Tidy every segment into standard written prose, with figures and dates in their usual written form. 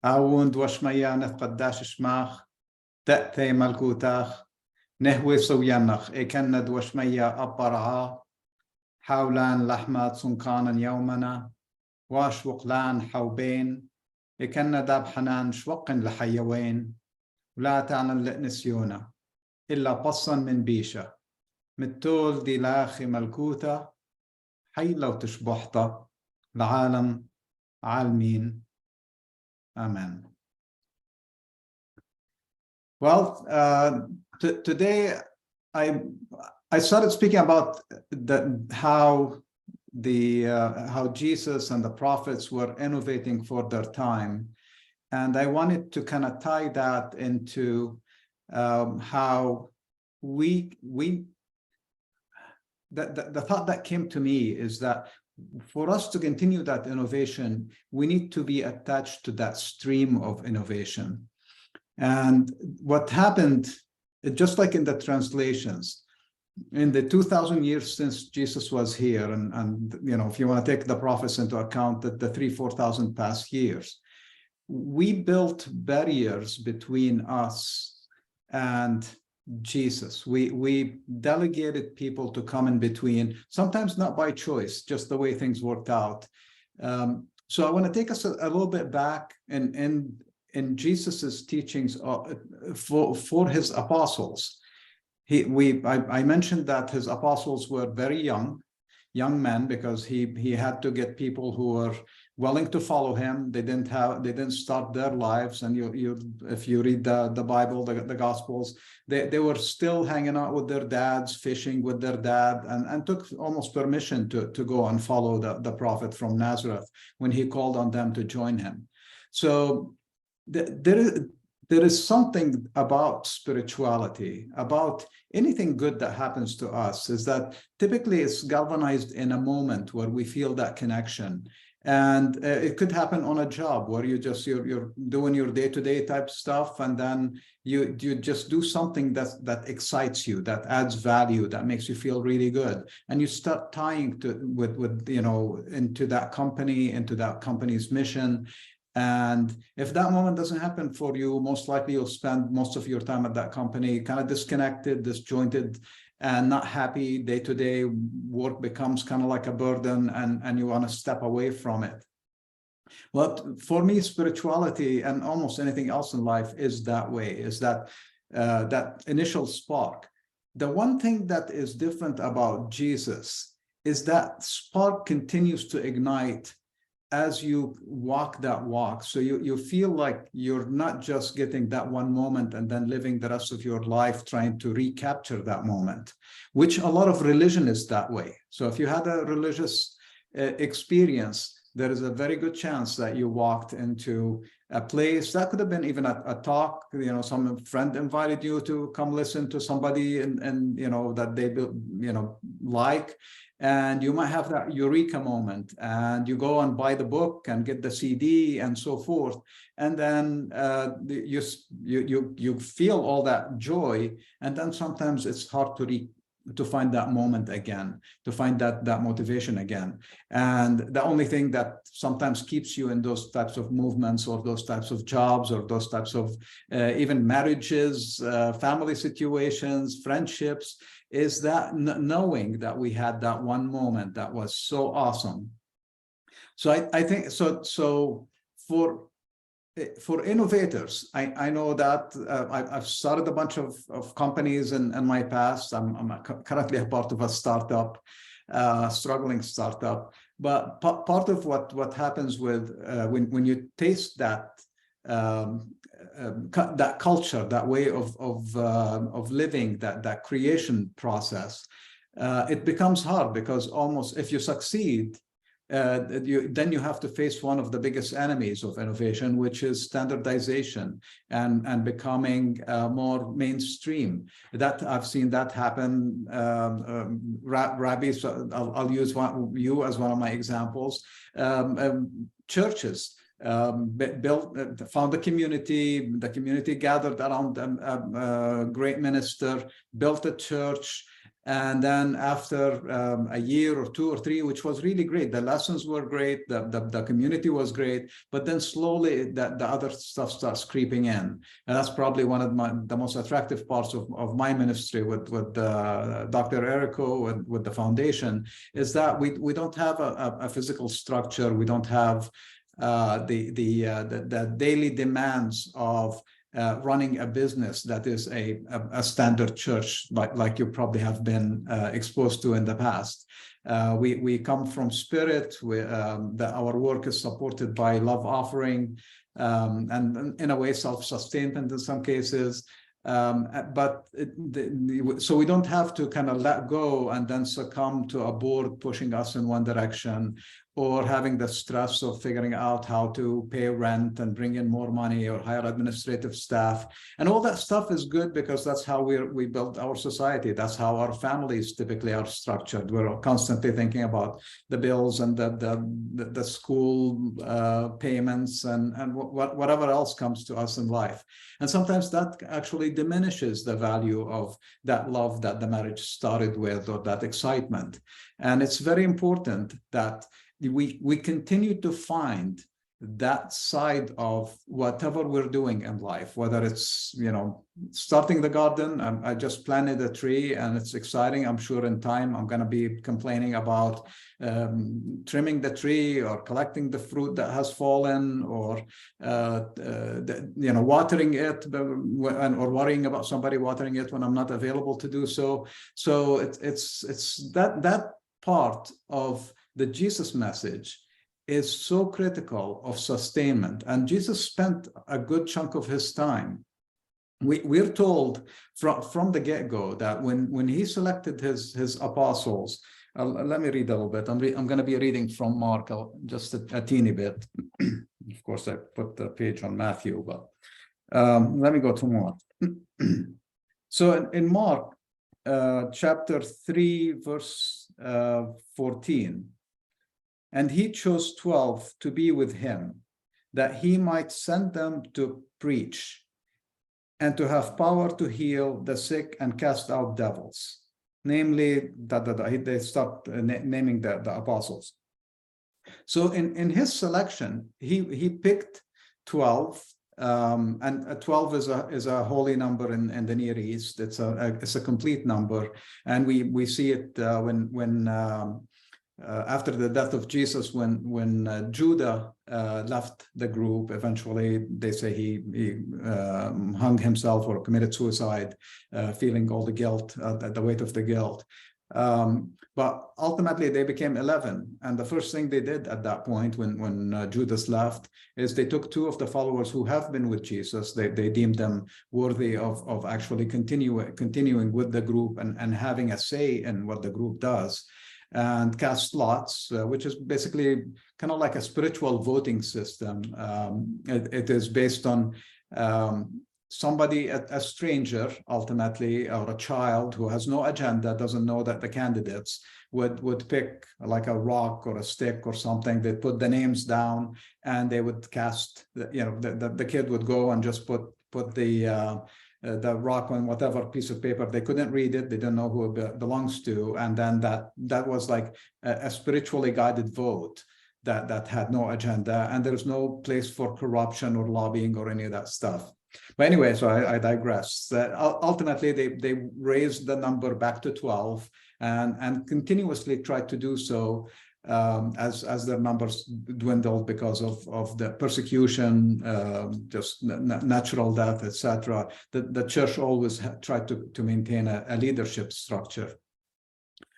أوند وشميا نتقداش شماخ تأتي ملكوتاخ نهوي صوينخ إكند وشميا أبرعا حولان لحمات سنقانا يومنا واشوق لان حوبين إكن داب حنان شوق لحيوين ولا تعلن لنسيونا إلا بصا من بيشة متول دي لاخي ملكوتة حي لو تشبحطة العالم عالمين Amen. Well, today I started speaking about how Jesus and the prophets were innovating for their time, and I wanted to kind of tie that into how the thought that came to me is that for us to continue that innovation, we need to be attached to that stream of innovation. And what happened, just like in the translations, in the 2,000 years since Jesus was here, and you know, if you want to take the prophets into account, that the 3,000-4,000 past years, we built barriers between us and Jesus. We delegated people to come in between, sometimes not by choice, just the way things worked out. So I want to take us a little bit back in Jesus's teachings for his apostles. I mentioned that his apostles were very young men, because he had to get people who were willing to follow him. They didn't start their lives, and if you read the Bible, the Gospels, they were still hanging out with their dads, fishing with their dad, and took almost permission to go and follow the prophet from Nazareth when he called on them to join him. So there is something about spirituality, about anything good that happens to us, is that typically it's galvanized in a moment where we feel that connection. And it could happen on a job where you're doing your day-to-day type stuff, and then you just do something that excites you, that adds value, that makes you feel really good, and you start tying with you know, into that company's mission. And if that moment doesn't happen for you, most likely you'll spend most of your time at that company kind of disconnected, disjointed, and not happy. Day-to-day work becomes kind of like a burden, and you want to step away from it. Well, for me, spirituality and almost anything else in life is that way, is that that initial spark. The one thing that is different about Jesus is that spark continues to ignite as you walk that walk. So you feel like you're not just getting that one moment and then living the rest of your life trying to recapture that moment, which a lot of religion is that way. So if you had a religious experience, there is a very good chance that you walked into a place that could have been even a talk, you know, some friend invited you to come listen to somebody and you know, that they, you know, like, and you might have that eureka moment, and you go and buy the book and get the CD and so forth, and then you feel all that joy, and then sometimes it's hard to find that moment again, to find that motivation again. And the only thing that sometimes keeps you in those types of movements, or those types of jobs, or those types of even marriages, family situations, friendships, is that knowing that we had that one moment that was so awesome. So I think so for innovators, I know that I've started a bunch of companies in my past. I'm currently a part of a startup, struggling startup. But part of what happens with when you taste that that culture, that way of living, that creation process, it becomes hard, because almost if you succeed, then you have to face one of the biggest enemies of innovation, which is standardization and becoming more mainstream. That I've seen that happen. Rabbi, so I'll use you as one of my examples. Churches found a community. The community gathered around a great minister, built a church, And then after a year or 2 or 3, which was really great, the lessons were great, the community was great, but then slowly the other stuff starts creeping in. And that's probably one of the most attractive parts of my ministry with Dr. Errico, with the foundation, is that we don't have a physical structure. We don't have the daily demands of running a business that is a standard church, like you probably have been exposed to in the past. We come from spirit. Our work is supported by love offering, and in a way self-sustainment in some cases. So we don't have to kind of let go and then succumb to a board pushing us in one direction, or having the stress of figuring out how to pay rent and bring in more money or hire administrative staff. And all that stuff is good because that's how we build our society. That's how our families typically are structured. We're constantly thinking about the bills and the school payments and whatever else comes to us in life. And sometimes that actually diminishes the value of that love that the marriage started with, or that excitement. And it's very important that we continue to find that side of whatever we're doing in life, whether it's, starting the garden. I just planted a tree and it's exciting. I'm sure in time I'm going to be complaining about trimming the tree or collecting the fruit that has fallen, or watering it, or worrying about somebody watering it when I'm not available to do so. So it's that part of the Jesus message is so critical of sustainment. And Jesus spent a good chunk of his time. We're told from the get-go that when he selected his apostles, let me read a little bit. I'm going to be reading from Mark, just a teeny bit. Of course, I put the page on Matthew, but let me go to Mark. So in Mark, chapter 3, verse 14, and he chose 12 to be with him, that he might send them to preach and to have power to heal the sick and cast out devils. Namely, they stopped naming the apostles. So in his selection, he picked 12, and 12 is a holy number in the Near East. It's a complete number, and we see it when after the death of Jesus, when Judah left the group. Eventually, they say he hung himself or committed suicide, feeling all the guilt, the weight of the guilt. But ultimately, they became 11. And the first thing they did at that point, when Judas left, is they took 2 of the followers who have been with Jesus. They deemed them worthy of actually continuing with the group and having a say in what the group does, and cast lots, which is basically kind of like a spiritual voting system. It is based on somebody, a stranger, ultimately, or a child who has no agenda, doesn't know that the candidates would pick like a rock or a stick or something. They'd put the names down and they would cast, the kid would go and just put the rock on whatever piece of paper. They couldn't read it. They didn't know who it belongs to. And then that was like a spiritually guided vote that had no agenda. And there's no place for corruption or lobbying or any of that stuff. But anyway, so I digress. Ultimately, they raised the number back to 12 and continuously tried to do so as their numbers dwindled because of the persecution, just natural death, etc. The church always tried to maintain a leadership structure,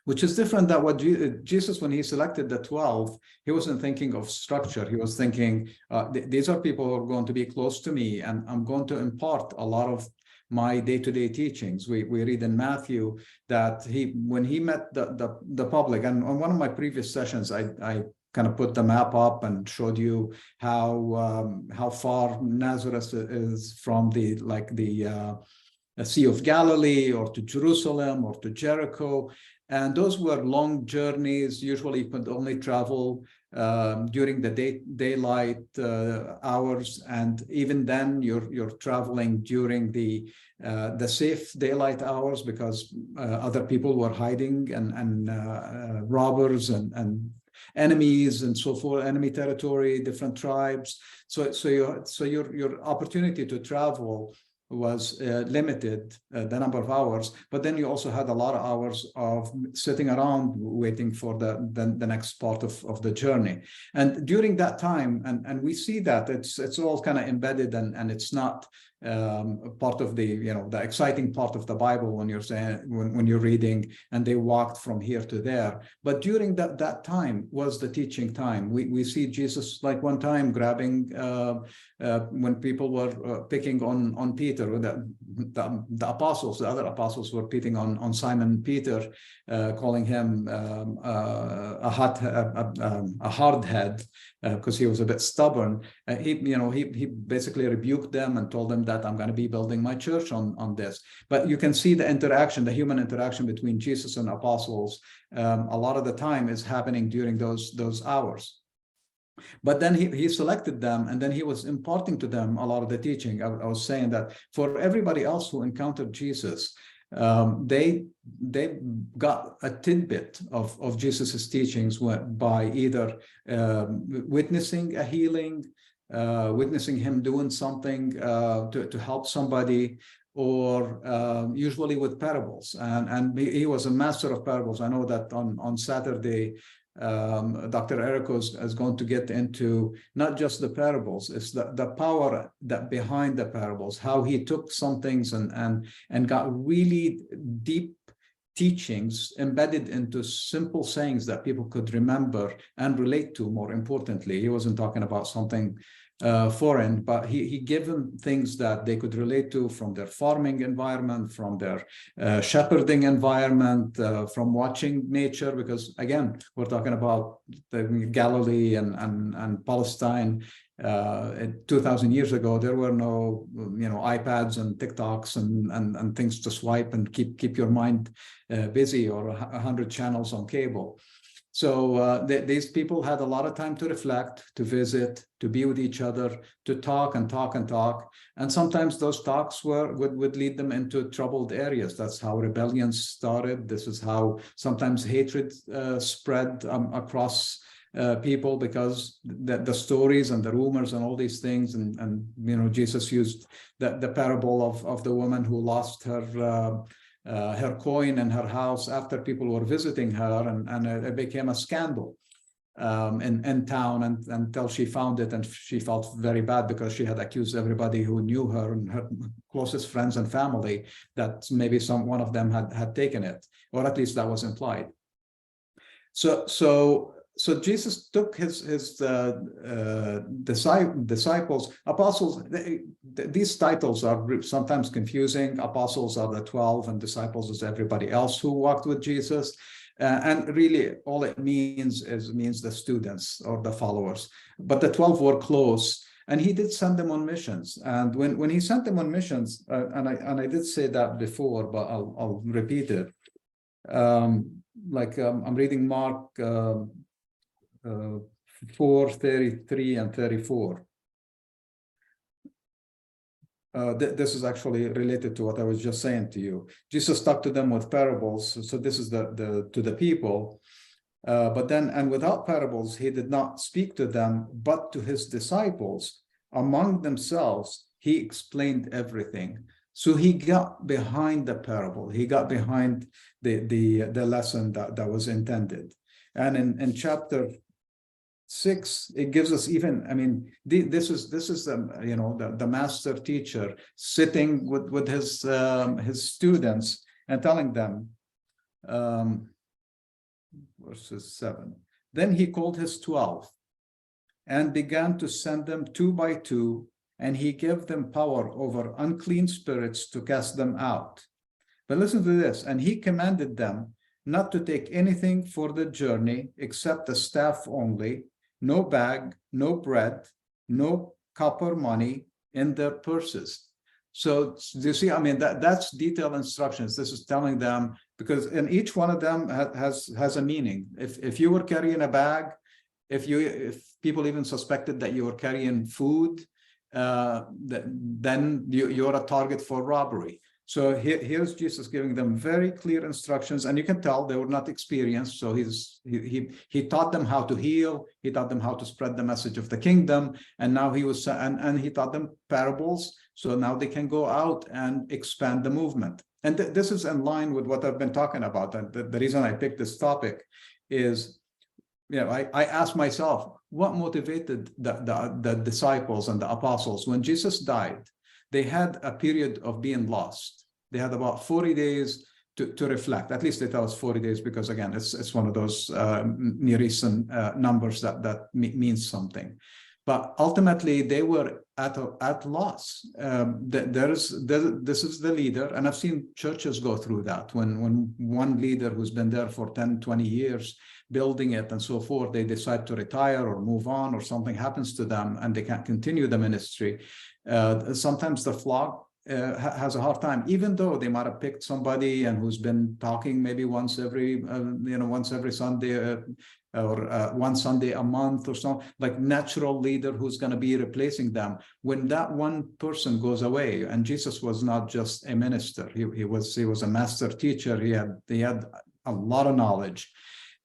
which is different than what Jesus, when he selected the 12, he wasn't thinking of structure. He was thinking, these are people who are going to be close to me, and I'm going to impart a lot of my day-to-day teachings. We read in Matthew that when he met the public, and on one of my previous sessions, I kind of put the map up and showed you how far Nazareth is from the Sea of Galilee, or to Jerusalem, or to Jericho. And those were long journeys. Usually you could only travel during the daylight hours, and even then you're traveling during the safe daylight hours, because other people were hiding, and robbers and enemies and so forth, enemy territory, different tribes. So your opportunity to travel was limited, the number of hours, but then you also had a lot of hours of sitting around waiting for the next part of the journey. And during that time, and we see that it's all kind of embedded, and it's not part of the the exciting part of the Bible when you're saying when you're reading, and they walked from here to there. But during that time was the teaching time. We see Jesus, like, one time grabbing when people were picking on Peter, the apostles, the other apostles were picking on Simon Peter, calling him a hard head, because he was a bit stubborn. He basically rebuked them and told them that I'm going to be building my church on this. But you can see the interaction, the human interaction between Jesus and apostles, a lot of the time is happening during those hours. But then he selected them, and then he was imparting to them a lot of the teaching. I was saying that for everybody else who encountered Jesus, they got a tidbit of Jesus's teachings by either witnessing a healing, witnessing him doing something to help somebody, or usually with parables. And he was a master of parables. I know that on Saturday, Dr. Ericos is going to get into not just the parables, it's the power that behind the parables, how he took some things and got really deep teachings embedded into simple sayings that people could remember and relate to. More importantly, he wasn't talking about something foreign, but he gave them things that they could relate to from their farming environment, from their shepherding environment, from watching nature, because again, we're talking about Galilee and Palestine. 2,000 years ago, there were no iPads and TikToks and things to swipe and keep your mind busy, or 100 channels on cable. So these people had a lot of time to reflect, to visit, to be with each other, to talk and talk and talk. And sometimes those talks would lead them into troubled areas. That's how rebellions started. This is how sometimes hatred spread across people, because the stories and the rumors and all these things. And Jesus used the parable of the woman who lost her coin in her house after people were visiting her, and it became a scandal in town, and until she found it, and she felt very bad because she had accused everybody who knew her and her closest friends and family that maybe one of them had taken it, or at least that was implied. So Jesus took his disciples, apostles. These titles are sometimes confusing. Apostles are the 12, and disciples is everybody else who walked with Jesus. And really, all it means the students or the followers. But the 12 were close, and he did send them on missions. And when he sent them on missions, and I did say that before, but I'll repeat it. I'm reading Mark 4:33 and 34. This is actually related to what I was just saying to you. Jesus talked to them with parables. So this is to the people. But then, and without parables, he did not speak to them, but to his disciples. Among themselves, he explained everything. So he got behind the parable. He got behind the lesson that was intended. And in chapter 6, it gives us this is the master teacher sitting with his students and telling them, verses 7. Then he called his 12 and began to send them 2 by 2, and he gave them power over unclean spirits to cast them out. But listen to this, and he commanded them not to take anything for the journey except a staff only, no bag, no bread, no copper money in their purses. So do you see, that's detailed instructions. This is telling them, because in each one of them has a meaning. If you were carrying a bag, if people even suspected that you were carrying food, then you're a target for robbery. So here's Jesus giving them very clear instructions, and you can tell they were not experienced. So he taught them how to heal, he taught them how to spread the message of the kingdom, and now he taught them parables. So now they can go out and expand the movement. And this is in line with what I've been talking about. And the reason I picked this topic is, I asked myself, what motivated the disciples and the apostles? When Jesus died, they had a period of being lost. They had about 40 days to reflect. At least they tell us 40 days, because again, it's one of those Near Eastern numbers that means something. But ultimately, they were at loss. This is the leader, and I've seen churches go through that. When one leader who's been there for 10, 20 years, building it and so forth, they decide to retire or move on, or something happens to them and they can't continue the ministry. Sometimes the flock has a hard time, even though they might have picked somebody and who's been talking maybe once every Sunday or one Sunday a month or something, like natural leader who's going to be replacing them. When that one person goes away, and Jesus was not just a minister, he was a master teacher. He had a lot of knowledge,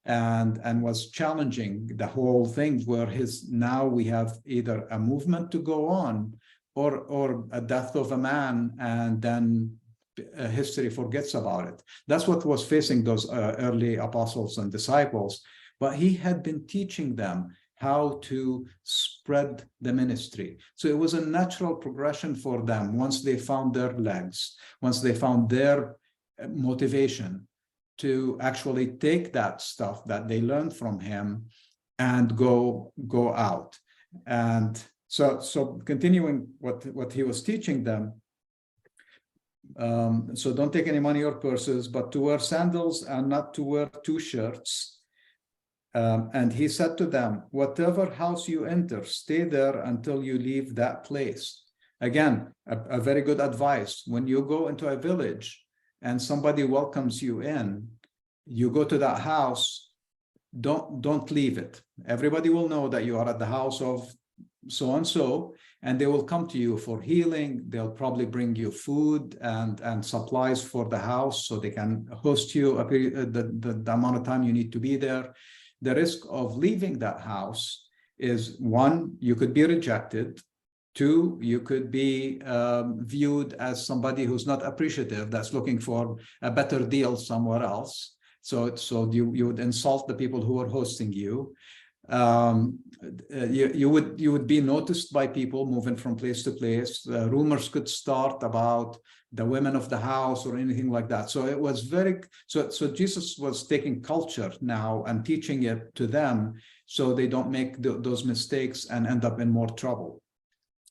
and was challenging the whole thing, where now we have either a movement to go on, or a death of a man, and then history forgets about it. That's what was facing those early apostles and disciples. But he had been teaching them how to spread the ministry. So it was a natural progression for them once they found their legs, once they found their motivation to actually take that stuff that they learned from him and go out. And so continuing what he was teaching them, so don't take any money or purses, but to wear sandals and not to wear 2 shirts. And he said to them, whatever house you enter, stay there until you leave that place. Again, a very good advice. When you go into a village and somebody welcomes you in, you go to that house, don't leave it. Everybody will know that you are at the house of so-and-so, and they will come to you for healing. They'll probably bring you food and supplies for the house, so they can host you the amount of time you need to be there. The risk of leaving that house is, 1, you could be rejected. 2, you could be viewed as somebody who's not appreciative, that's looking for a better deal somewhere else. So you would insult the people who are hosting you. You would be noticed by people moving from place to place. Rumors could start about the women of the house or anything like that. So it was so Jesus was taking culture now and teaching it to them, so they don't make those mistakes and end up in more trouble,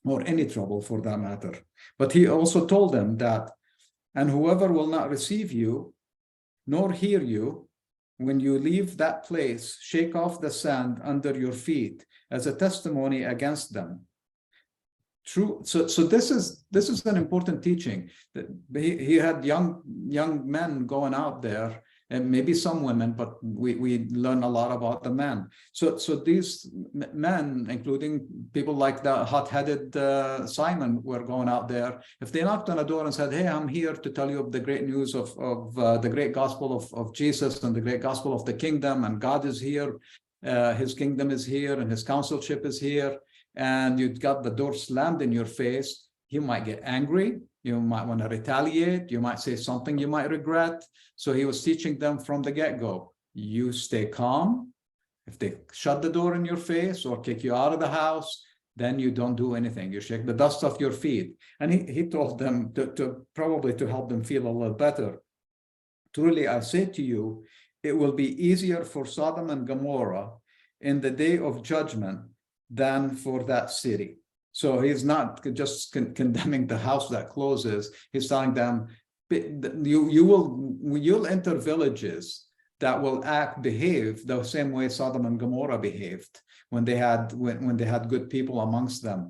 or any trouble for that matter. But he also told them that, and whoever will not receive you nor hear you, when you leave that place, shake off the sand under your feet as a testimony against them. True. So this is an important teaching. That he had young men going out there, and maybe some women, but we learn a lot about the men. So these men, including people like the hot-headed Simon, were going out there. If they knocked on a door and said, "Hey, I'm here to tell you of the great news of the great gospel of Jesus and the great gospel of the kingdom, and God is here, his kingdom is here, and his counselship is here," and you've got the door slammed in your face, you might get angry. You might want to retaliate. You might say something you might regret. So he was teaching them from the get-go. You stay calm. If they shut the door in your face or kick you out of the house, then you don't do anything. You shake the dust off your feet. And he told them to probably to help them feel a little better. Truly, I say to you, it will be easier for Sodom and Gomorrah in the day of judgment than for that city. So he's not just condemning the house that closes. He's telling them, you'll enter villages that will behave the same way Sodom and Gomorrah behaved when they had good people amongst them.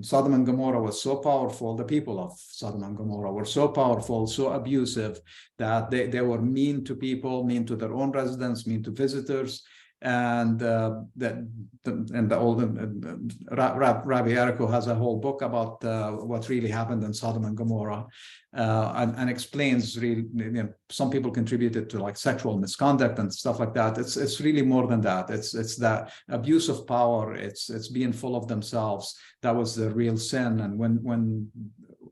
Sodom and Gomorrah was so powerful. The people of Sodom and Gomorrah were so powerful, so abusive, that they were mean to people, mean to their own residents, mean to visitors. And the old Rabbi Errico has a whole book about what really happened in Sodom and Gomorrah, and explains really, some people contributed to like sexual misconduct and stuff like that. It's really more than that. It's that abuse of power. It's being full of themselves. That was the real sin. And when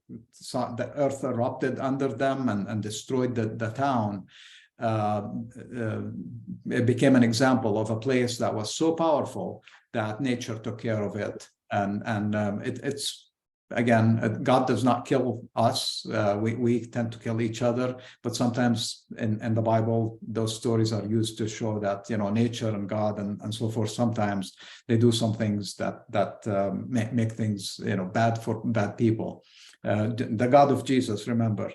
the earth erupted under them and destroyed the town, it became an example of a place that was so powerful that nature took care of it. And it's again, God does not kill us. We tend to kill each other, but sometimes in the Bible, those stories are used to show that, nature and God and so forth, sometimes they do some things that make things, bad for bad people. The God of Jesus, remember,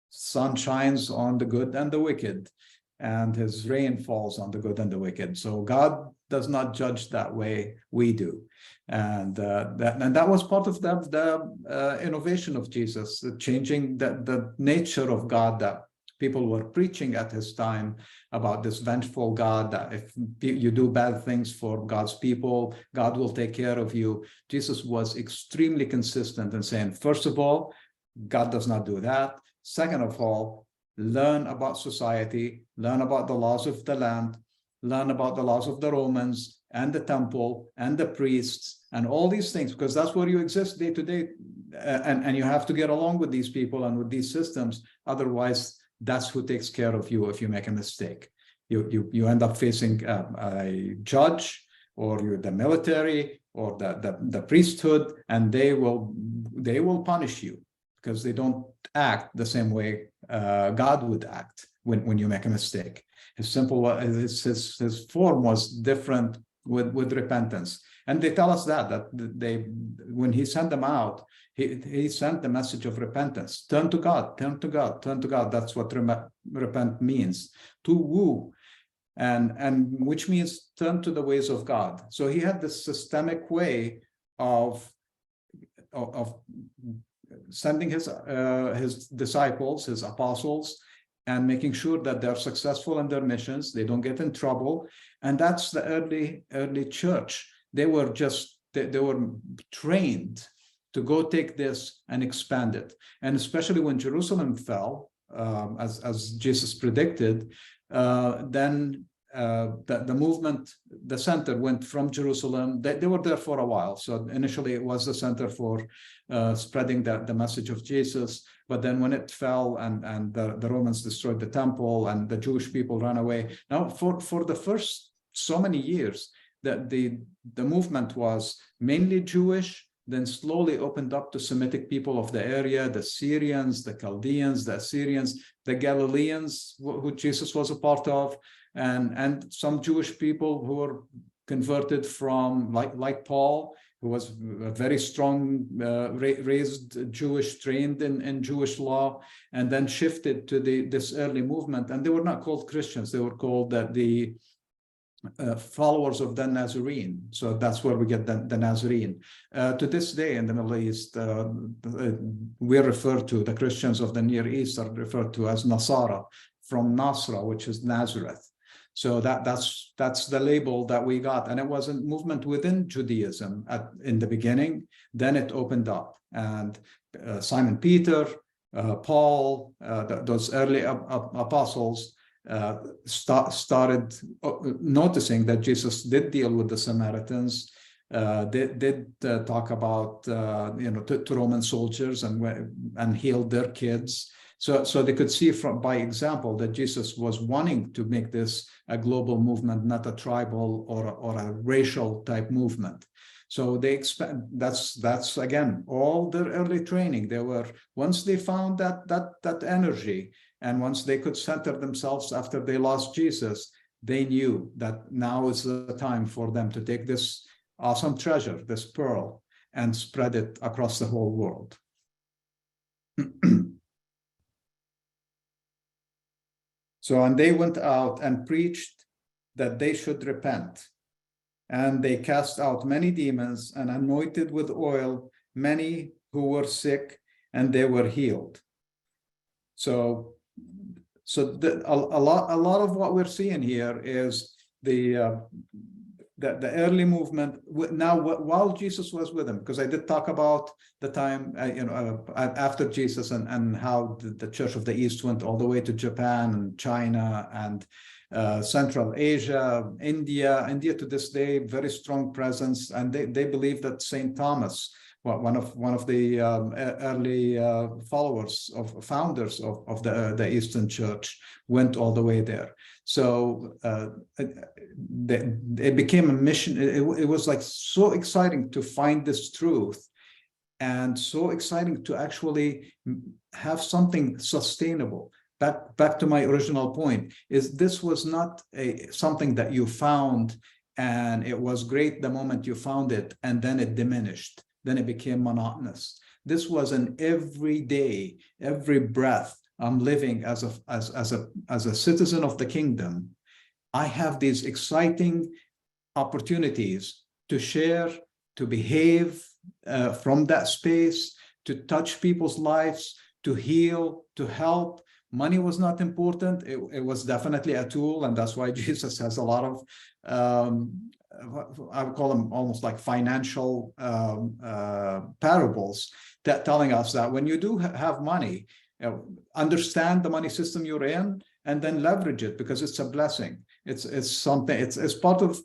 sun shines on the good and the wicked, and his rain falls on the good and the wicked. So God does not judge that way, we do. And that was part of the innovation of Jesus, changing the nature of God that people were preaching at his time, about this vengeful God, that if you do bad things for God's people, God will take care of you. Jesus was extremely consistent in saying, first of all, God does not do that. Second of all, learn about society, learn about the laws of the land, learn about the laws of the Romans and the temple and the priests and all these things, because that's where you exist day to day. And you have to get along with these people and with these systems. Otherwise, that's who takes care of you if you make a mistake. You end up facing a judge, or the military, or the priesthood, and they will punish you, because they don't act the same way God would act when you make a mistake. His form was different with repentance. And they tell us that when he sent them out, he sent the message of repentance. Turn to God, turn to God, turn to God. That's what repent means, to woo, and which means turn to the ways of God. So he had this systemic way of sending his disciples, his apostles, and making sure that they're successful in their missions, they don't get in trouble. And that's the early church. They were trained to go take this and expand it. And especially when Jerusalem fell, as Jesus predicted, then the movement, the center went from Jerusalem. They were there for a while. So initially it was the center for spreading the message of Jesus. But then when it fell and the Romans destroyed the temple and the Jewish people ran away. Now for the first so many years, the movement was mainly Jewish, then slowly opened up to Semitic people of the area, the Syrians, the Chaldeans, the Assyrians, the Galileans, who Jesus was a part of, and some Jewish people who were converted from, like Paul, who was a very strong, raised Jewish, trained in Jewish law, and then shifted to this early movement. And they were not called Christians; they were called the followers of the Nazarene. So that's where we get the Nazarene. To this day in the Middle East, we're referred to, the Christians of the Near East are referred to as Nasara, from Nasra, which is Nazareth. So that's the label that we got. And it was a movement within Judaism in the beginning. Then it opened up. And Simon Peter, Paul, those early apostles, started noticing that Jesus did deal with the Samaritans, did talk about to Roman soldiers and healed their kids. So they could see by example that Jesus was wanting to make this a global movement, not a tribal or a racial type movement. So they expand. That's again all their early training. Once they found that energy, and once they could center themselves after they lost Jesus, they knew that now is the time for them to take this awesome treasure, this pearl, and spread it across the whole world. So, and they went out and preached that they should repent. And they cast out many demons and anointed with oil many who were sick, and they were healed. So a lot of what we're seeing here is the early movement now while Jesus was with them, because I did talk about the time after Jesus and how the Church of the East went all the way to Japan and China and Central Asia, India to this day, very strong presence, and they believe that Saint Thomas, one of the early founders of the Eastern Church, went all the way there. So it became a mission. It was like so exciting to find this truth, and so exciting to actually have something sustainable. Back to my original point, is this was not something that you found and it was great the moment you found it and then it diminished, then it became monotonous. This was an every day, every breath I'm living as a citizen of the kingdom. I have these exciting opportunities to share, to behave from that space, to touch people's lives, to heal, to help. Money was not important. It was definitely a tool, and that's why Jesus has a lot of I would call them almost like financial parables, that telling us that when you do have money, understand the money system you're in and then leverage it, because it's a blessing. It's something. It's part of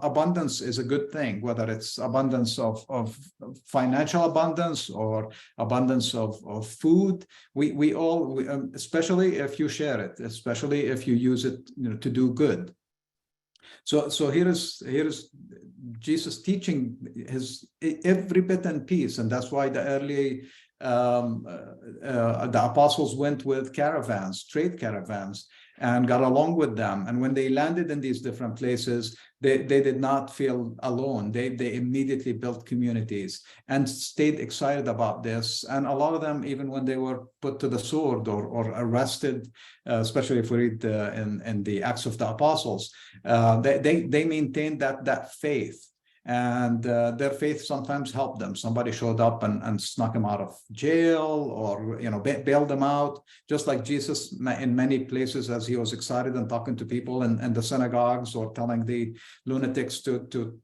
abundance is a good thing, whether it's abundance of financial abundance or abundance of food. We all, especially if you share it, especially if you use it, to do good. So here is Jesus teaching his every bit and piece, and that's why the early the apostles went with caravans, trade caravans, and got along with them. And when they landed in these different places, they did not feel alone. They immediately built communities and stayed excited about this. And a lot of them, even when they were put to the sword or arrested, especially if we read in the Acts of the Apostles, they maintained that faith. And their faith sometimes helped them. Somebody showed up and snuck them out of jail, or bailed them out, just like Jesus in many places, as he was excited and talking to people in the synagogues, or telling the lunatics to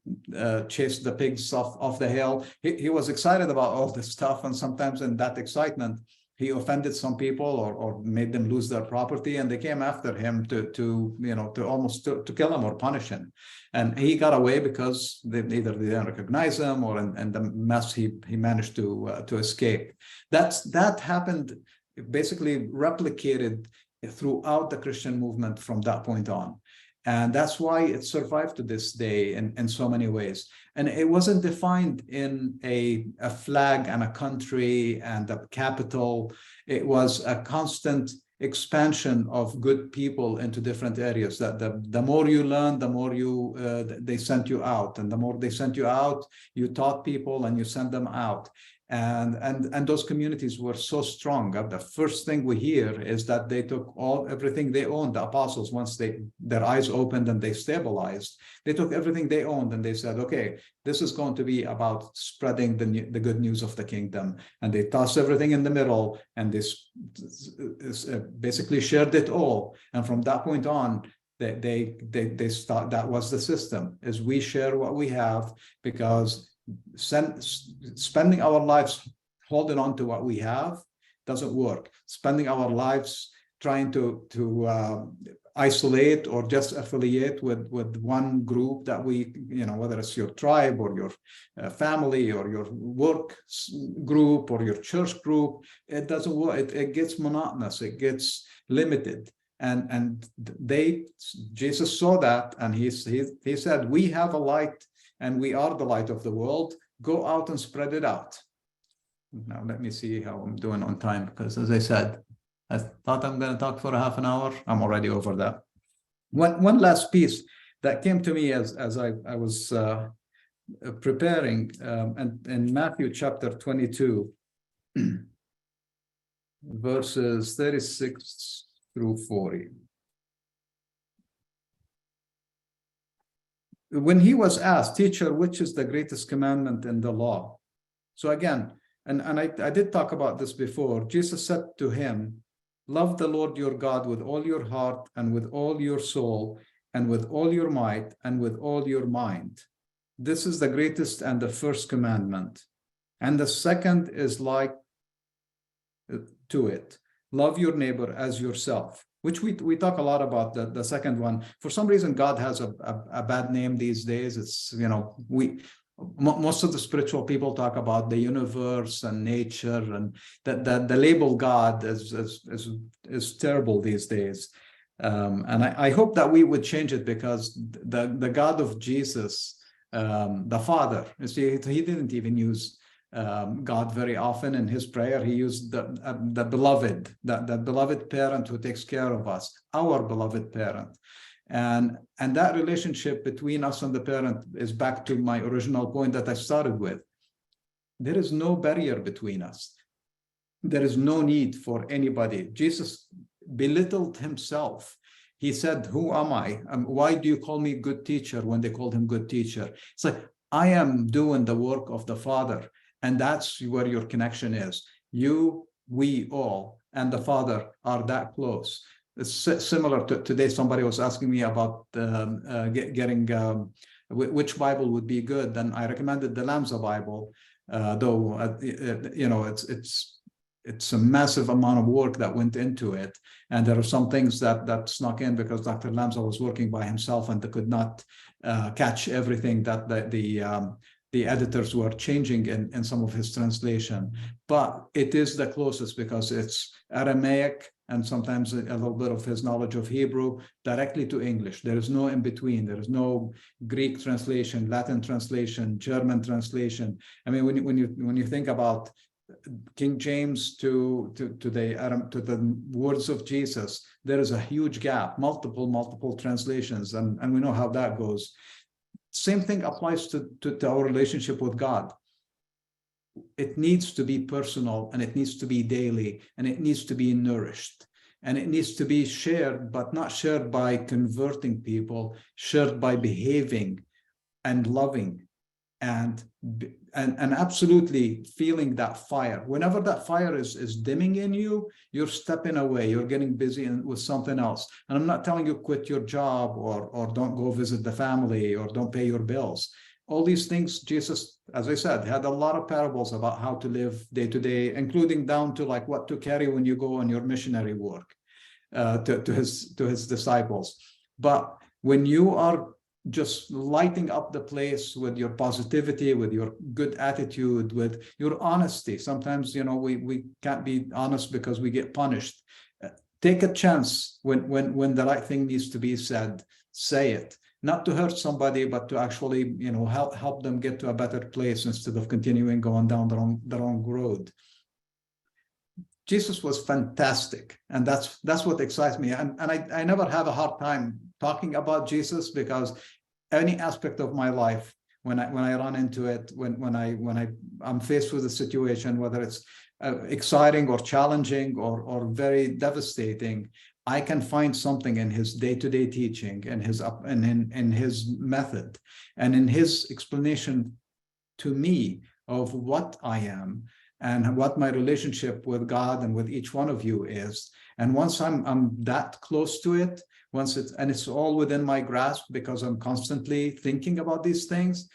chase the pigs off the hill. He was excited about all this stuff, and sometimes in that excitement he offended some people or made them lose their property, and they came after him to almost to kill him or punish him. And he got away because either they didn't recognize him, or in the mess he managed to escape. That happened, basically replicated throughout the Christian movement from that point on. And that's why it survived to this day in so many ways. And it wasn't defined in a flag and a country and a capital. It was a constant expansion of good people into different areas. That the more you learn, the more they sent you out. And the more they sent you out, you taught people and you sent them out. And those communities were so strong. The first thing we hear is that they took everything they owned. The apostles, once their eyes opened and they stabilized, they took everything they owned and they said, okay, this is going to be about spreading the good news of the kingdom. And they tossed everything in the middle, and they basically shared it all. And from that point on, they start. That was the system: is we share what we have, because spending our lives holding on to what we have doesn't work. Spending our lives trying to isolate or just affiliate with one group that we, whether it's your tribe or your family or your work group or your church group, it doesn't work. It gets monotonous. It gets limited. And Jesus saw that, and he said, we have a light, and we are the light of the world. Go out and spread it out. Now, let me see how I'm doing on time, because as I said, I thought I'm going to talk for a half an hour. I'm already over that. One last piece that came to me as I was preparing, and in Matthew chapter 22, verses 36 through 40. When he was asked, teacher, which is the greatest commandment in the law? So again, and I did talk about this before, Jesus said to him, love the Lord your God with all your heart and with all your soul and with all your might, and with all your mind. This is the greatest and the first commandment. And the second is like to it. Love your neighbor as yourself, which we talk a lot about the second one. For some reason, God has a bad name these days. It's, most of the spiritual people talk about the universe and nature, and that the label God is terrible these days. And I hope that we would change it, because the God of Jesus, the Father, see, he didn't even use God very often in his prayer. He used the beloved, the beloved parent who takes care of us, our beloved parent. And that relationship between us and the parent is back to my original point that I started with. There is no barrier between us. There is no need for anybody. Jesus belittled himself. He said, who am I? Why do you call me good teacher when they called him good teacher? It's like, I am doing the work of the Father. And that's where your connection is. You, we all, and the Father are that close. It's similar to today. Somebody was asking me about getting which Bible would be good. Then I recommended the Lamsa Bible, though it's a massive amount of work that went into it, and there are some things that snuck in because Dr. Lamsa was working by himself and they could not catch everything that the editors were changing in some of his translation. But it is the closest because it's Aramaic and sometimes a little bit of his knowledge of Hebrew directly to English. There is no in between. There is no Greek translation, Latin translation, German translation. I mean, when you think about King James to the words of Jesus, there is a huge gap, multiple translations, and we know how that goes. Same thing applies to our relationship with God. It needs to be personal, and it needs to be daily, and it needs to be nourished, and it needs to be shared, but not shared by converting people, shared by behaving and loving and absolutely feeling that fire. Whenever that fire is dimming in you, you're stepping away, you're getting busy with something else. And I'm not telling you quit your job or don't go visit the family or don't pay your bills. All these things, Jesus, as I said, had a lot of parables about how to live day to day, including down to like what to carry when you go on your missionary work to his disciples. But when you are just lighting up the place with your positivity, with your good attitude, with your honesty. Sometimes, we can't be honest because we get punished. Take a chance when the right thing needs to be said, say it. Not to hurt somebody, but to actually, help them get to a better place instead of continuing going down the wrong road. Jesus was fantastic, and that's what excites me. And I never have a hard time talking about Jesus, because any aspect of my life, when I run into it, when I'm faced with a situation, whether it's exciting or challenging or very devastating, I can find something in his day-to-day teaching and in his method and in his explanation to me of what I am and what my relationship with God and with each one of you is. And once I'm that close to it, it's all within my grasp because I'm constantly thinking about these things,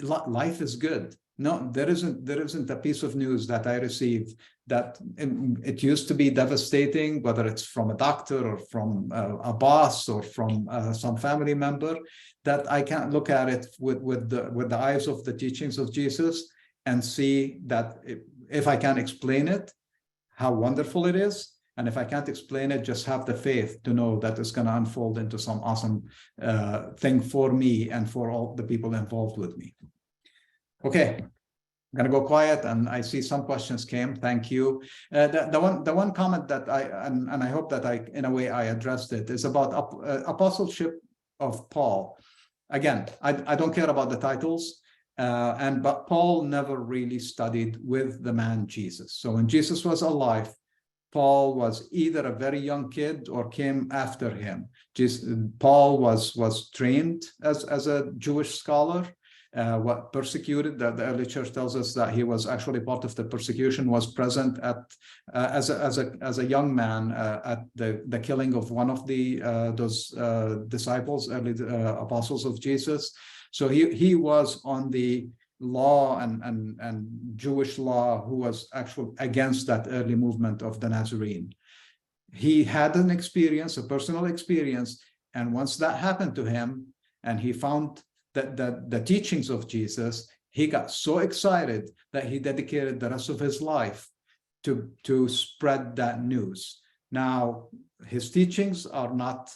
life is good. No, there isn't a piece of news that I receive that it used to be devastating, whether it's from a doctor or from a boss or from some family member, that I can't look at it with the eyes of the teachings of Jesus and see that if I can explain it, how wonderful it is. And if I can't explain it, just have the faith to know that it's going to unfold into some awesome thing for me and for all the people involved with me. Okay, I'm going to go quiet, and I see some questions came. Thank you. The one comment that I hope that in a way I addressed it, is about apostleship of Paul. Again, I don't care about the titles, but Paul never really studied with the man Jesus. So when Jesus was alive, Paul was either a very young kid or came after him. Paul was trained as a Jewish scholar. what persecuted. The early church tells us that he was actually part of the persecution, was present at as a young man at the killing of one of those disciples, early apostles of Jesus. So he was on the law and Jewish law who was actually against that early movement of the Nazarene. He had an experience, a personal experience, and once that happened to him, and he found that the teachings of Jesus, he got so excited that he dedicated the rest of his life to spread that news. Now, his teachings are not,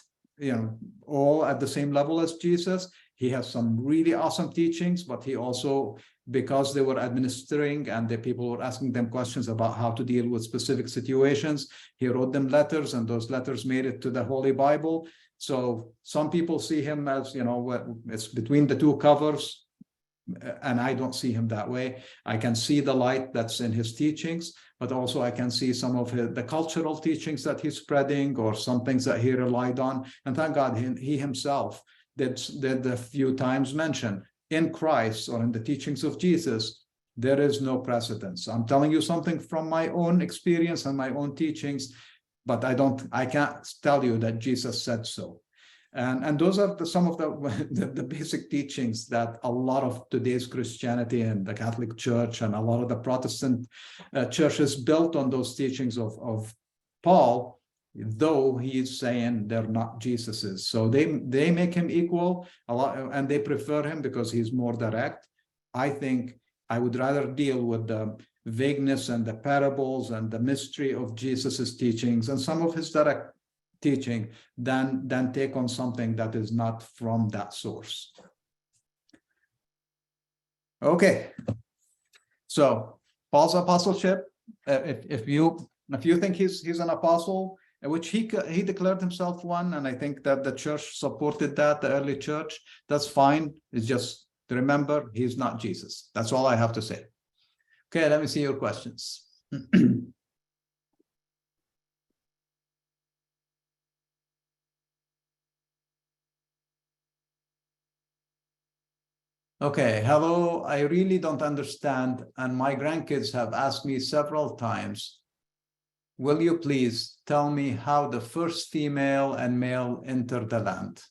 all at the same level as Jesus. He has some really awesome teachings, but he also, because they were administering and the people were asking them questions about how to deal with specific situations, he wrote them letters, and those letters made it to the Holy Bible. So some people see him as, it's between the two covers, and I don't see him that way. I can see the light that's in his teachings, but also I can see some of the cultural teachings that he's spreading, or some things that he relied on. And thank God he himself did a few times mention in Christ or in the teachings of Jesus, there is no precedence. I'm telling you something from my own experience and my own teachings, but I can't tell you that Jesus said so. And those are some of the basic teachings that a lot of today's Christianity and the Catholic Church and a lot of the Protestant churches built on those teachings of Paul, though he's saying they're not Jesus's. So they make him equal a lot, and they prefer him because he's more direct. I think I would rather deal with the vagueness and the parables and the mystery of Jesus's teachings and some of his direct teaching than take on something that is not from that source. Okay, so Paul's apostleship. If you think he's an apostle, which he declared himself one, and I think that the church supported that, the early church, that's fine. It's just to remember he's not Jesus. That's all I have to say. Okay, let me see your questions. Okay, hello, I really don't understand, and my grandkids have asked me several times, will you please tell me how the first female and male entered the land?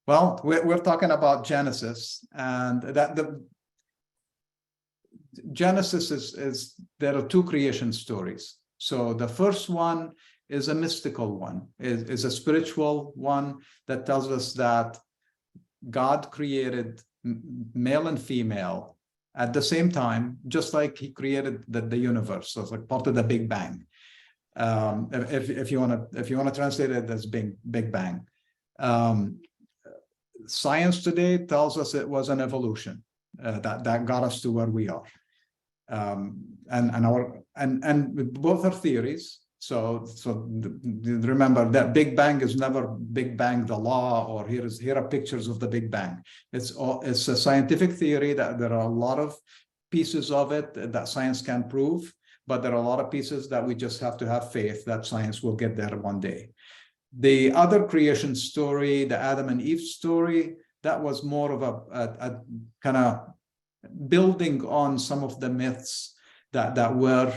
Well, we're talking about Genesis, and that the Genesis is there are two creation stories. So the first one is a mystical one, is a spiritual one that tells us that God created male and female at the same time, just like he created the universe. So it's like part of the Big Bang. If you want to translate it as Big Bang. Science today tells us it was an evolution that got us to where we are. And both are theories. So remember that Big Bang is never Big Bang the law, or here are pictures of the Big Bang. It's a scientific theory that there are a lot of pieces of it that science can prove, but there are a lot of pieces that we just have to have faith that science will get there one day. The other creation story, the Adam and Eve story, that was more of a kind of building on some of the myths that were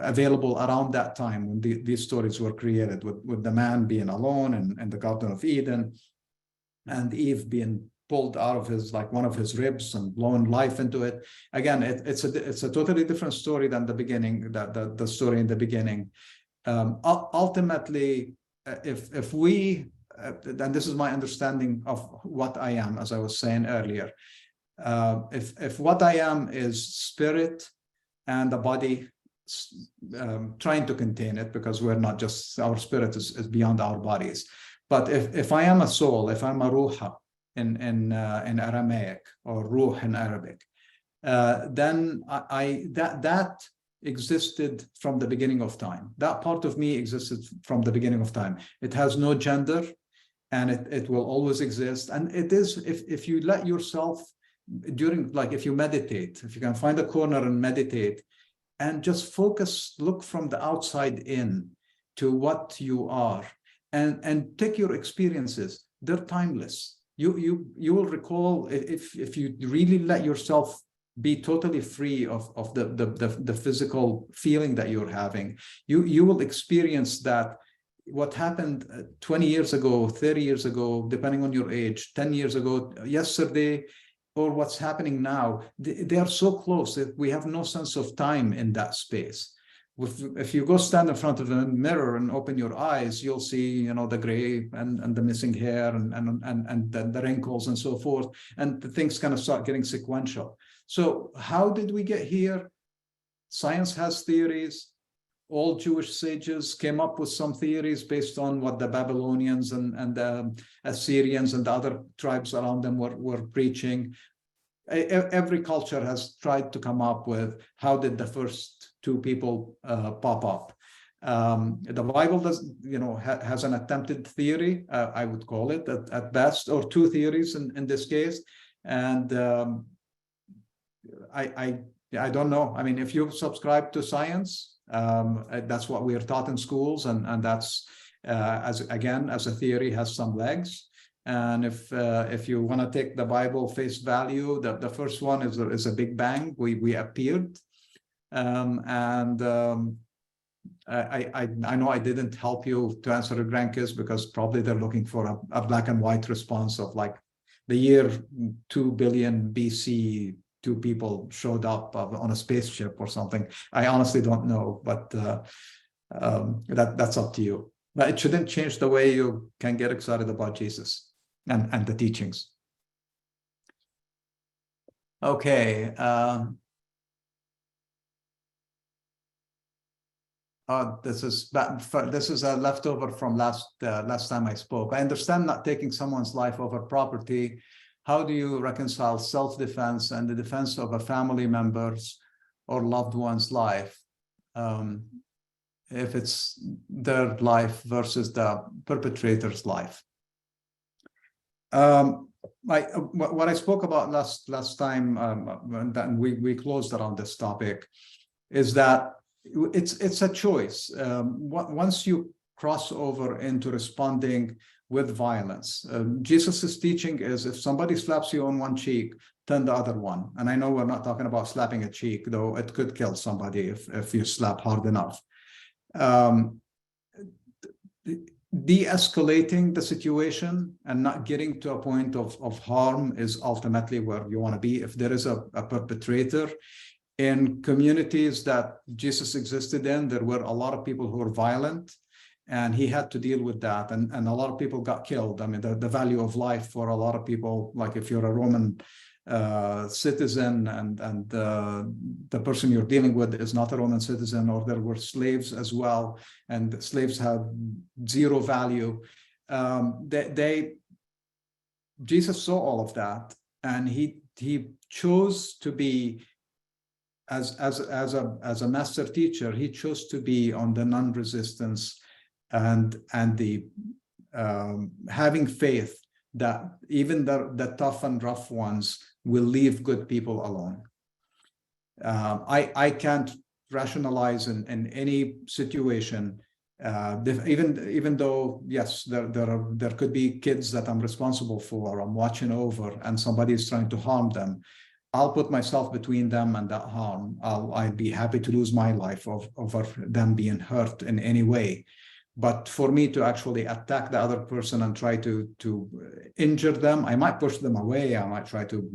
available around that time when these stories were created, with the man being alone in the Garden of Eden, and Eve being pulled out of one of his ribs and blown life into it. Again, it's a totally different story than the beginning, the story in the beginning. Ultimately, if we, and this is my understanding of what I am, as I was saying earlier, if what I am is spirit, and the body trying to contain it, because we're not just, our spirit is beyond our bodies. But if I am a soul, if I'm a ruha in Aramaic, or ruh in Arabic, then that existed from the beginning of time. That part of me existed from the beginning of time. It has no gender, and it will always exist. And it is, if you let yourself, during, like, if you meditate, if you can find a corner and meditate and just focus, look from the outside in to what you are, and take your experiences, they're timeless. you will recall, if you really let yourself be totally free of the physical feeling that you're having, you will experience that what happened 20 years ago, 30 years ago, depending on your age, 10 years ago, yesterday, or what's happening now, they are so close that we have no sense of time in that space. If you go stand in front of a mirror and open your eyes, you'll see, the gray and the missing hair and the wrinkles and so forth, and the things kind of start getting sequential. So how did we get here? Science has theories. All Jewish sages came up with some theories based on what the Babylonians and the Assyrians and the other tribes around them were preaching. Every culture has tried to come up with how did the first two people pop up. The Bible does, has an attempted theory, I would call it at best, or two theories in this case. And I don't know. I mean, if you subscribe to science, that's what we are taught in schools, and that's as a theory has some legs. And if you want to take the Bible face value, the first one is a big bang. We appeared, I know I didn't help you to answer the grandkids, because probably they're looking for a black and white response of like the year 2 billion BC. Two people showed up on a spaceship or something. I honestly don't know, but that's up to you. But it shouldn't change the way you can get excited about Jesus and the teachings. Okay. This is a leftover from last time I spoke. I understand not taking someone's life over property. How do you reconcile self-defense and the defense of a family member's or loved one's life, if it's their life versus the perpetrator's life? What I spoke about last time, and we closed around this topic, is that it's a choice. Once you cross over into responding with violence, Jesus's teaching is, if somebody slaps you on one cheek, turn the other one. And I know we're not talking about slapping a cheek, though it could kill somebody if you slap hard enough. De-escalating the situation and not getting to a point of harm is ultimately where you want to be. If there is a perpetrator, in communities that Jesus existed in, there were a lot of people who were violent, and he had to deal with that, and a lot of people got killed. I mean, the value of life for a lot of people, like if you're a Roman citizen and the person you're dealing with is not a Roman citizen, or there were slaves as well, and slaves had zero value. Jesus saw all of that, and he chose to be, as a master teacher, he chose to be on the non-resistance and the having faith that even the tough and rough ones will leave good people alone. I can't rationalize in any situation, even though, yes, there could be kids that I'm responsible for, I'm watching over, and somebody is trying to harm them. I'll put myself between them and that harm. I'd be happy to lose my life over them being hurt in any way. But for me to actually attack the other person and try to injure them, I might push them away. I might try to,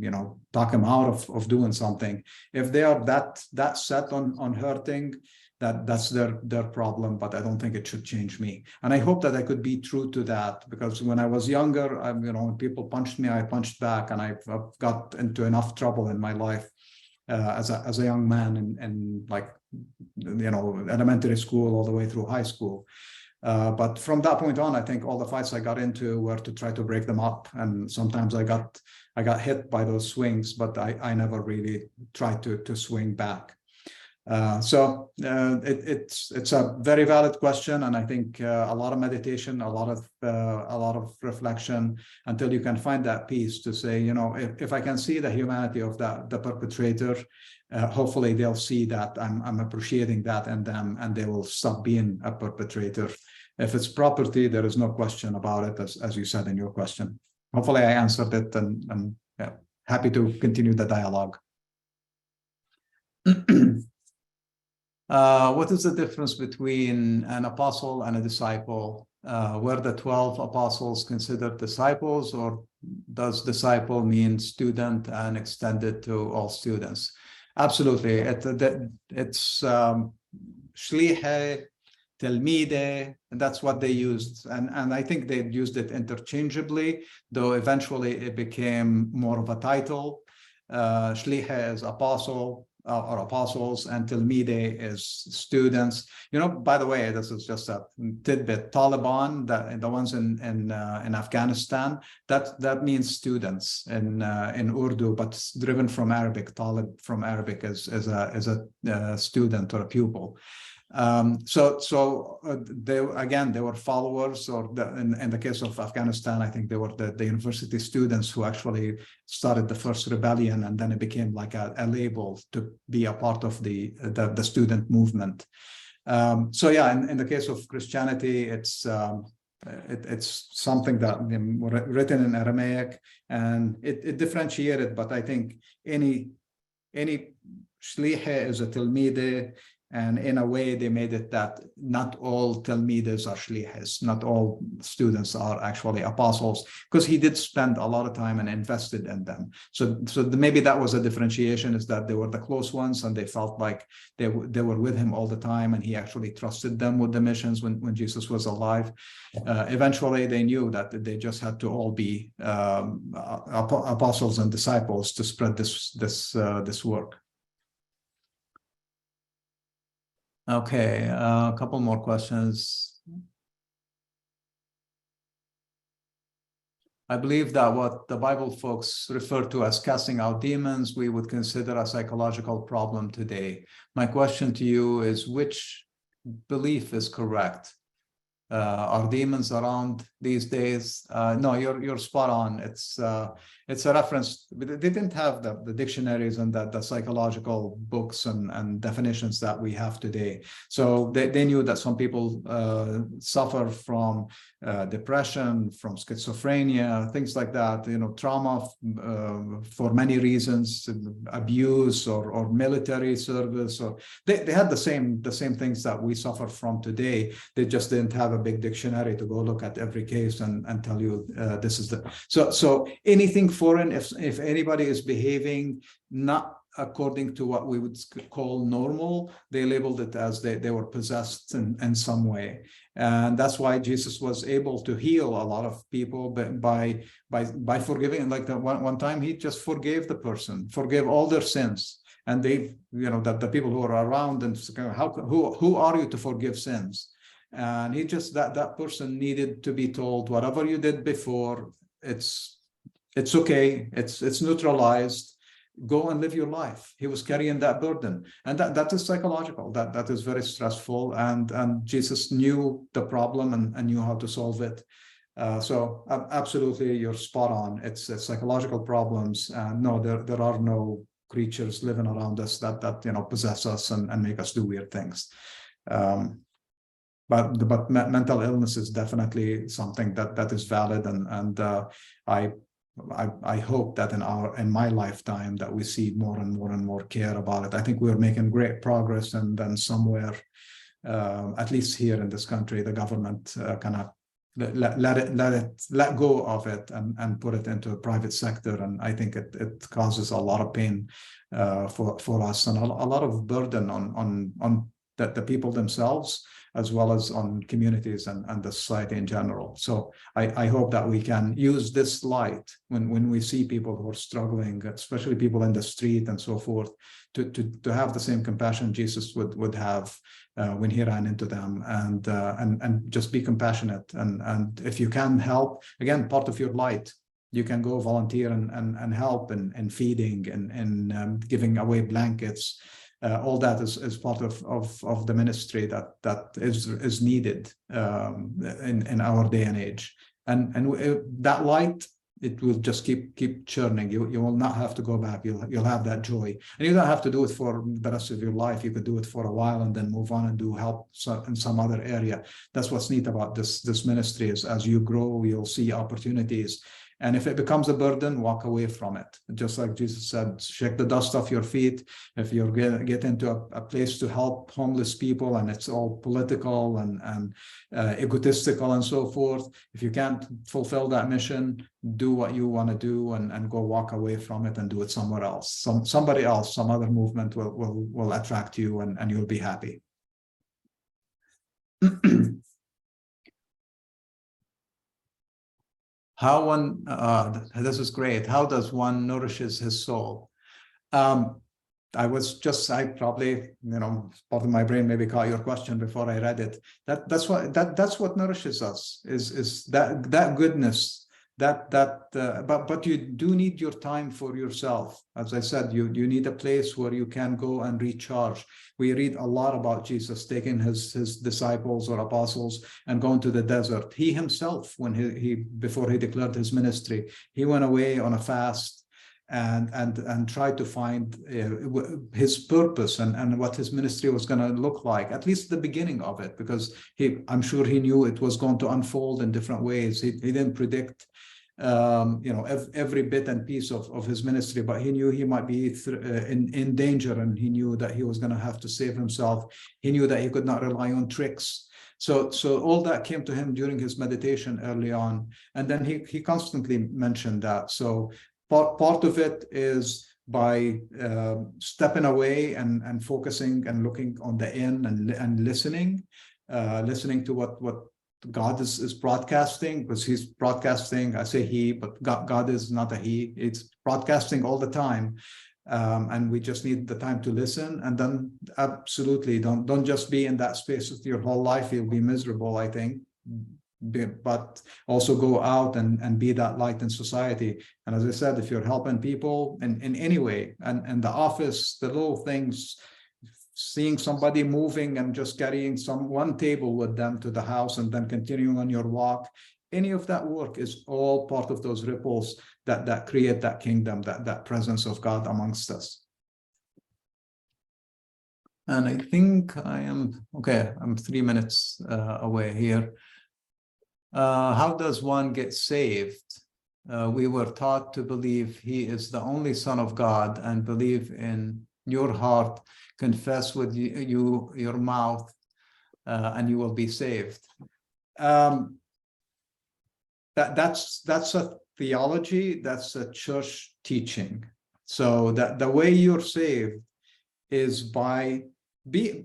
talk them out of doing something. If they are that set on hurting, that's their problem, but I don't think it should change me. And I hope that I could be true to that, because when I was younger, when people punched me, I punched back, and I've got into enough trouble in my life as a young man, and elementary school all the way through high school. But from that point on, I think all the fights I got into were to try to break them up, and sometimes I got hit by those swings, but I never really tried to swing back. So it's a very valid question, and I think a lot of meditation, a lot of reflection, until you can find that peace to say, if I can see the humanity of the perpetrator, hopefully they'll see that I'm appreciating that in them, and they will stop being a perpetrator. If it's property, there is no question about it, as you said in your question. hopefully I answered it, and yeah, happy to continue the dialogue. What is the difference between an apostle and a disciple? Were the 12 apostles considered disciples, or does disciple mean student and extended to all students? Absolutely. It's shlihe, telmide, and that's what they used. And I think they used it interchangeably, though eventually it became more of a title. Shlihe is apostle, or apostles, and Tilmide is students. By the way, this is just a tidbit. Taliban, the ones in Afghanistan, that means students in Urdu, but it's driven from Arabic. Talib from Arabic is a student or a pupil. They were followers, or in the case of Afghanistan, I think they were the university students who actually started the first rebellion, and then it became like a label to be a part of the student movement. So yeah, in the case of Christianity, it's something that written in Aramaic, and it differentiated. But I think any shlihe is a tilmide. And in a way, they made it that not all Talmides are shlihes, not all students are actually apostles, because he did spend a lot of time and invested in them. So maybe that was a differentiation, is that they were the close ones, and they felt like they were with him all the time, and he actually trusted them with the missions when Jesus was alive. Eventually, they knew that they just had to all be apostles and disciples to spread this work. Okay, a couple more questions. I believe that what the Bible folks refer to as casting out demons, we would consider a psychological problem today. My question to you is, which belief is correct? Are demons around these days? No, you're spot on. It's a reference. They didn't have the dictionaries and the psychological books and definitions that we have today. So they knew that some people suffer from depression, from schizophrenia, things like that. Trauma for many reasons, abuse or military service, or they had the same things that we suffer from today. They just didn't have a big dictionary to go look at every case and tell you this is the so anything foreign, if anybody is behaving not according to what we would call normal, they labeled it as they were possessed in some way. And that's why Jesus was able to heal a lot of people by forgiving. Like one time, he just forgave the person, forgave all their sins. And they, the people who are around, and who are you to forgive sins? And he just, that person needed to be told, whatever you did before, it's okay, it's neutralized, go and live your life. He was carrying that burden, and that is psychological, that is very stressful, and Jesus knew the problem and knew how to solve it. So absolutely, you're spot on. It's psychological problems, and no, there are no creatures living around us that possess us and make us do weird things. But mental illness is definitely something that is valid, and I hope that in my lifetime that we see more and more care about it. I think we're making great progress, and then somewhere, at least here in this country, the government kind of let go of it and put it into a private sector, and I think it causes a lot of pain for us, and a lot of burden on the people themselves, as well as on communities and the society in general. So I hope that we can use this light when we see people who are struggling, especially people in the street and so forth, to have the same compassion Jesus would have when he ran into them, and just be compassionate. And if you can help, again, part of your light, you can go volunteer and help in feeding and giving away blankets. All that is part of the ministry that is needed in our day and age, and that light, it will just keep churning. You will not have to go back. You'll have that joy, and you don't have to do it for the rest of your life. You could do it for a while and then move on and do help in some other area. That's what's neat about this ministry, is as you grow, you'll see opportunities And if it becomes a burden, walk away from it. Just like Jesus said, shake the dust off your feet. If you're get into a place to help homeless people and it's all political and egotistical and so forth, if you can't fulfill that mission, do what you want to do and go walk away from it and do it somewhere else. Somebody else, some other movement will attract you and you'll be happy. How one, this is great. How does one nourishes his soul? I probably, part of my brain maybe caught your question before I read it. That's what nourishes us is that goodness. But you do need your time for yourself. As I said, you need a place where you can go and recharge. We read a lot about Jesus taking his disciples or apostles and going to the desert. He himself, when before he declared his ministry, he went away on a fast and tried to find his purpose and what his ministry was going to look like, at least the beginning of it, because I'm sure he knew it was going to unfold in different ways. He didn't predict every bit and piece of his ministry, but he knew he might be in danger, and he knew that he was going to have to save himself. He knew that he could not rely on tricks. So all that came to him during his meditation early on, and then he constantly mentioned that. So part of it is by stepping away and focusing and looking on the in and listening to what God is broadcasting, because he's broadcasting. I say he, but God is not a he. It's broadcasting all the time. And we just need the time to listen. And then absolutely don't just be in that space with your whole life. You'll be miserable, I think. But also go out and be that light in society. And as I said, if you're helping people in any way, and the office, the little things, seeing somebody moving and just carrying one table with them to the house and then continuing on your walk, any of that work is all part of those ripples that create that kingdom, that presence of God amongst us. And I think I'm 3 minutes away here. How does one get saved? We were taught to believe he is the only Son of God and believe in your heart, confess with your mouth, and you will be saved. That's a theology, that's a church teaching. So that the way you're saved is by doing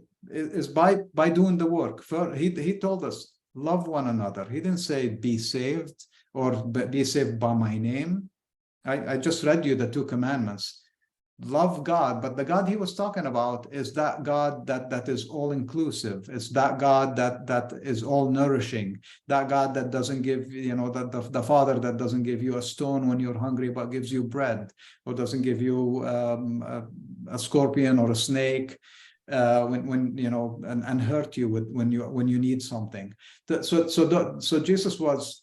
the work. He told us, love one another. He didn't say be saved or be saved by my name. I just read you the 2 commandments. Love God, but the God he was talking about is that God that is all inclusive. It's that God that is all nourishing. That God that doesn't give, the Father that doesn't give you a stone when you're hungry, but gives you bread, or doesn't give you a scorpion or a snake and hurt you when you need something. So Jesus was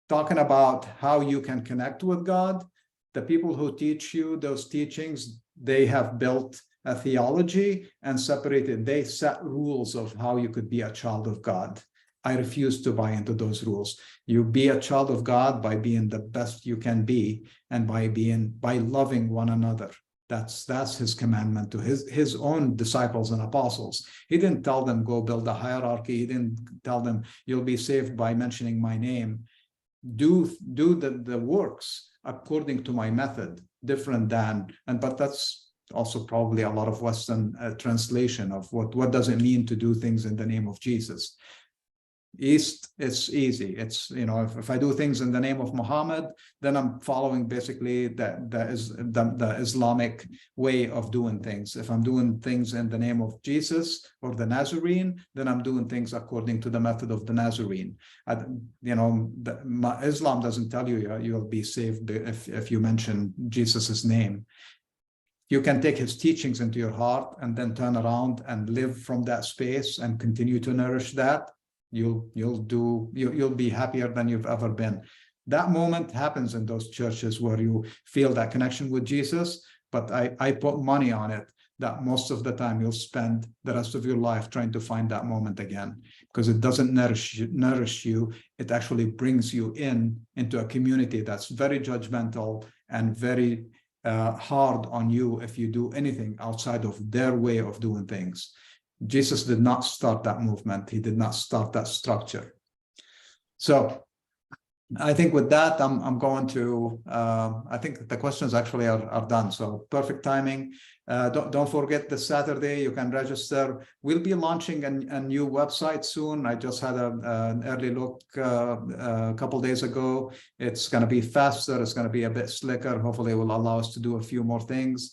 talking about how you can connect with God. The people who teach you those teachings, they have built a theology and separated. They set rules of how you could be a child of God. I refuse to buy into those rules. You be a child of God by being the best you can be, and by loving one another. That's his commandment to his own disciples and apostles. He didn't tell them go build a hierarchy. He didn't tell them you'll be saved by mentioning my name. Do the works according to my method, but that's also probably a lot of Western translation of what does it mean to do things in the name of Jesus. East, it's easy. It's, if I do things in the name of Muhammad, then I'm following basically the Islamic way of doing things. If I'm doing things in the name of Jesus or the Nazarene, then I'm doing things according to the method of the Nazarene. Islam doesn't tell you you'll be saved if you mention Jesus's name. You can take his teachings into your heart and then turn around and live from that space and continue to nourish that. You'll be happier than you've ever been. That moment happens in those churches where you feel that connection with Jesus, but I put money on it that most of the time you'll spend the rest of your life trying to find that moment again, because it doesn't nourish you. It actually brings you into a community that's very judgmental and very hard on you if you do anything outside of their way of doing things. Jesus did not start that movement. He did not start that structure. So I think with that, I'm going to, I think the questions actually are done. So perfect timing. Don't forget this Saturday, you can register. We'll be launching a new website soon. I just had an early look a couple days ago. It's going to be faster. It's going to be a bit slicker. Hopefully it will allow us to do a few more things.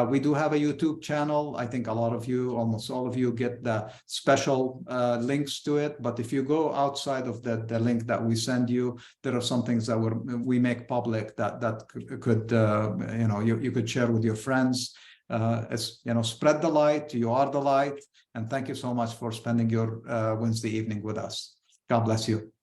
We do have a YouTube channel. I think a lot of you, almost all of you, get the special links to it. But if you go outside of the link that we send you, there are some things that we make public that could you could share with your friends. It's, spread the light. You are the light. And thank you so much for spending your Wednesday evening with us. God bless you.